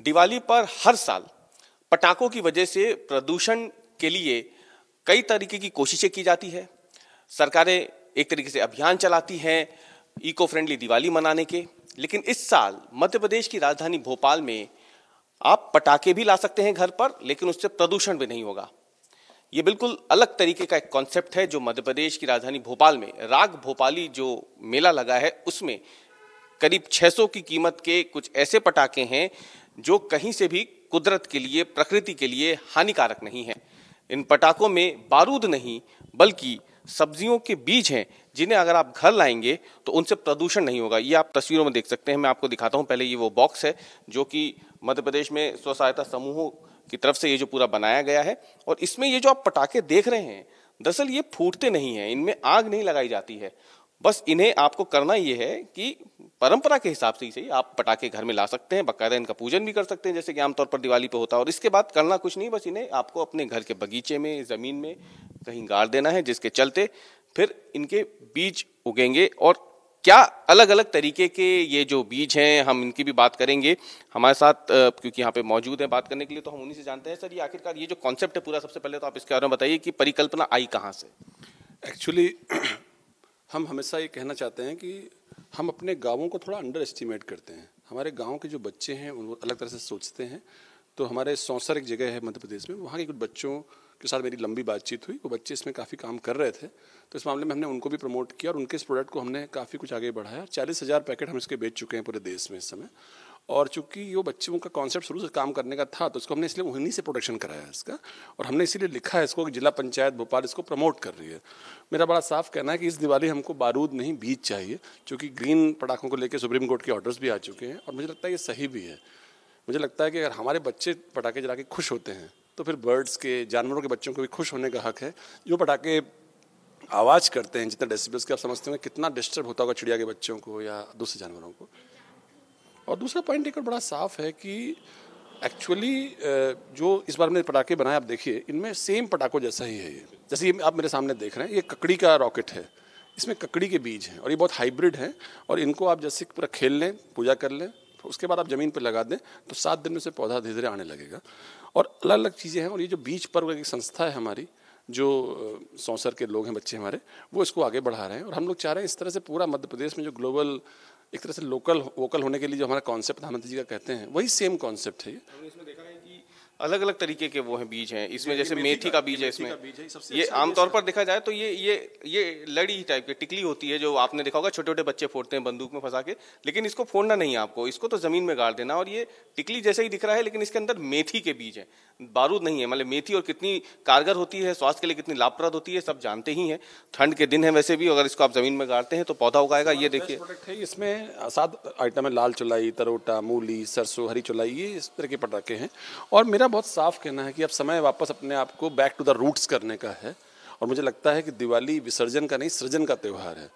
दिवाली पर हर साल पटाखों की वजह से प्रदूषण के लिए कई तरीके की कोशिशें की जाती है। सरकारें एक तरीके से अभियान चलाती हैं इको फ्रेंडली दिवाली मनाने के, लेकिन इस साल मध्य प्रदेश की राजधानी भोपाल में आप पटाखे भी ला सकते हैं घर पर, लेकिन उससे प्रदूषण भी नहीं होगा। ये बिल्कुल अलग तरीके का एक कॉन्सेप्ट है जो मध्य प्रदेश की राजधानी भोपाल में राग भोपाली जो मेला लगा है उसमें करीब 600 की कीमत के कुछ ऐसे पटाखे हैं जो कहीं से भी कुदरत के लिए, प्रकृति के लिए हानिकारक नहीं है। इन पटाखों में बारूद नहीं बल्कि सब्जियों के बीज हैं जिन्हें अगर आप घर लाएंगे तो उनसे प्रदूषण नहीं होगा। ये आप तस्वीरों में देख सकते हैं। मैं आपको दिखाता हूं। पहले ये वो बॉक्स है जो कि मध्य प्रदेश में स्व सहायता समूहों की तरफ से ये जो पूरा बनाया गया है, और इसमें ये जो आप पटाखे देख रहे हैं दरअसल ये फूटते नहीं हैं, इनमें आग नहीं लगाई जाती है। बस इन्हें आपको करना ये है कि परंपरा के हिसाब से ही सही आप पटाखे घर में ला सकते हैं, बाकायदा इनका पूजन भी कर सकते हैं जैसे कि आमतौर पर दिवाली पे होता है, और इसके बाद करना कुछ नहीं, बस इन्हें आपको अपने घर के बगीचे में, जमीन में कहीं गाड़ देना है, जिसके चलते फिर इनके बीज उगेंगे। और क्या अलग अलग तरीके के ये जो बीज हैं हम इनकी भी बात करेंगे हमारे साथ, क्योंकि यहाँ पे मौजूद है बात करने के लिए, तो हम उन्हीं से जानते हैं। सर, ये आखिरकार ये जो कॉन्सेप्ट है पूरा, सबसे पहले तो आप इसके बारे में बताइए कि परिकल्पना आई कहाँ से? एक्चुअली हम हमेशा ये कहना चाहते हैं कि हम अपने गांवों को थोड़ा अंडर एस्टिमेट करते हैं। हमारे गांव के जो बच्चे हैं वो अलग तरह से सोचते हैं। तो हमारे सौंसर एक जगह है मध्य प्रदेश में, वहाँ के कुछ बच्चों के साथ मेरी लंबी बातचीत हुई। वो बच्चे इसमें काफ़ी काम कर रहे थे, तो इस मामले में हमने उनको भी प्रमोट किया और उनके इस प्रोडक्ट को हमने काफ़ी कुछ आगे बढ़ाया। 40,000 पैकेट हम इसके बेच चुके हैं पूरे देश में इस समय। और चूंकि ये बच्चों का कॉन्सेप्ट शुरू से काम करने का था तो इसको हमने इसलिए उन्हीं से प्रोडक्शन कराया इसका, और हमने इसीलिए लिखा है इसको कि जिला पंचायत भोपाल इसको प्रमोट कर रही है। मेरा बड़ा साफ कहना है कि इस दिवाली हमको बारूद नहीं बीज चाहिए, क्योंकि ग्रीन पटाखों को लेकर सुप्रीम कोर्ट के ऑर्डर्स भी आ चुके हैं और मुझे लगता है ये सही भी है। मुझे लगता है कि अगर हमारे बच्चे पटाखे जला के खुश होते हैं तो फिर बर्ड्स के, जानवरों के बच्चों को भी खुश होने का हक है। जो पटाखे आवाज़ करते हैं जितने डेसिबल्स के, आप समझते हैं कितना डिस्टर्ब होता होगा चिड़िया के बच्चों को या दूसरे जानवरों को। और दूसरा पॉइंट एक और बड़ा साफ है कि एक्चुअली जो इस बार हमने पटाखे बनाए, आप देखिए इनमें सेम पटाखों जैसा ही है। ये जैसे ये आप मेरे सामने देख रहे हैं, ये ककड़ी का रॉकेट है, इसमें ककड़ी के बीज हैं और ये बहुत हाइब्रिड हैं। और इनको आप जैसे पूरा खेल लें, पूजा कर लें, उसके बाद आप ज़मीन पर लगा दें तो 7 दिन में से पौधा धीरे धीरे आने लगेगा। और अलग अलग चीज़ें हैं। और ये जो बीज पर्व एक संस्था है हमारी, जो सौंसर के लोग हैं बच्चे हमारे, वो इसको आगे बढ़ा रहे हैं। और हम लोग चाह रहे हैं इस तरह से पूरा मध्य प्रदेश में जो ग्लोबल एक तरह से लोकल वोकल होने के लिए जो हमारा कॉन्सेप्ट प्रधानमंत्री जी का कहते हैं, वही सेम कॉन्सेप्ट है ये। इसमें देखा है कि अलग अलग तरीके के वो हैं बीज हैं इसमें, जैसे मेथी का बीज है इसमें। ये आमतौर पर देखा जाए तो ये लड़ी टाइप की टिकली होती है जो आपने देखा होगा छोटे छोटे बच्चे फोड़ते हैं बंदूक में फंसा के, लेकिन इसको फोड़ना नहीं है आपको, इसको तो जमीन में गाड़ देना। और ये टिकली जैसे ही दिख रहा है लेकिन इसके अंदर मेथी के बीज है, बारूद नहीं है। मतलब मेथी और कितनी कारगर होती है, स्वास्थ्य के लिए कितनी लाभप्रद होती है सब जानते ही हैं। ठंड के दिन है वैसे भी, अगर इसको आप जमीन में गाड़ते हैं तो पौधा उगाएगा। ये देखिए प्रोडक्ट है, इसमें 7 आइटम है, लाल चुलाई, तरोटा, मूली, सरसों, हरी चुलाई, ये इस तरह के पटाखे हैं। और मेरा बहुत साफ कहना है कि अब समय वापस अपने आप को बैक टू द रूट्स करने का है। और मुझे लगता है कि दिवाली विसर्जन का नहीं, सृजन का त्यौहार है।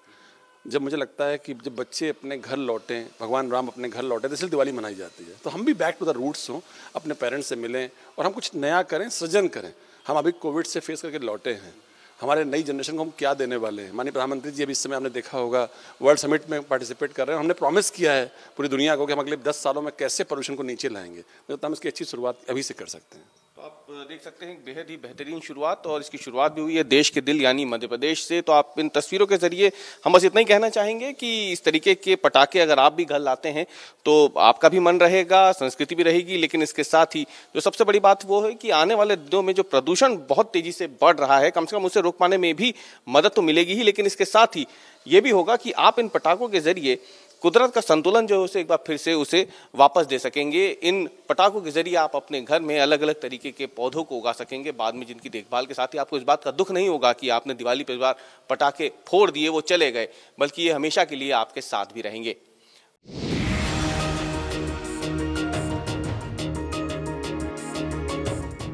जब मुझे लगता है कि जब बच्चे अपने घर लौटें, भगवान राम अपने घर लौटे, तो इसलिए दिवाली मनाई जाती है। तो हम भी बैक टू द रूट्स हों, अपने पेरेंट्स से मिलें और हम कुछ नया करें, सृजन करें। हम अभी कोविड से फेस करके लौटे हैं, हमारे नई जनरेशन को हम क्या देने वाले हैं। माननीय प्रधानमंत्री जी अभी इस समय आपने देखा होगा वर्ल्ड समिट में पार्टिसिपेट कर रहे हैं। हमने प्रॉमिस किया है पूरी दुनिया को कि हम अगले 10 सालों में कैसे पोल्यूशन को नीचे लाएंगे। तो हम इसकी अच्छी शुरुआत अभी से कर सकते हैं। तो आप देख सकते हैं बेहद ही बेहतरीन शुरुआत, और इसकी शुरुआत भी हुई है देश के दिल यानी मध्य प्रदेश से। तो आप इन तस्वीरों के जरिए हम बस इतना ही कहना चाहेंगे कि इस तरीके के पटाखे अगर आप भी घर लाते हैं तो आपका भी मन रहेगा, संस्कृति भी रहेगी, लेकिन इसके साथ ही जो सबसे बड़ी बात वो है कि आने वाले दिनों में जो प्रदूषण बहुत तेजी से बढ़ रहा है, कम से कम उसे रोक पाने में भी मदद तो मिलेगी ही, लेकिन इसके साथ ही ये भी होगा कि आप इन पटाखों के जरिए कुदरत का संतुलन जो है उसे एक बार फिर से उसे वापस दे सकेंगे। इन पटाखों के जरिए आप अपने घर में अलग अलग तरीके के पौधों को उगा सकेंगे बाद में, जिनकी देखभाल के साथ ही आपको इस बात का दुख नहीं होगा कि आपने दिवाली पर इस बार पटाखे फोड़ दिए, वो चले गए, बल्कि ये हमेशा के लिए आपके साथ भी रहेंगे।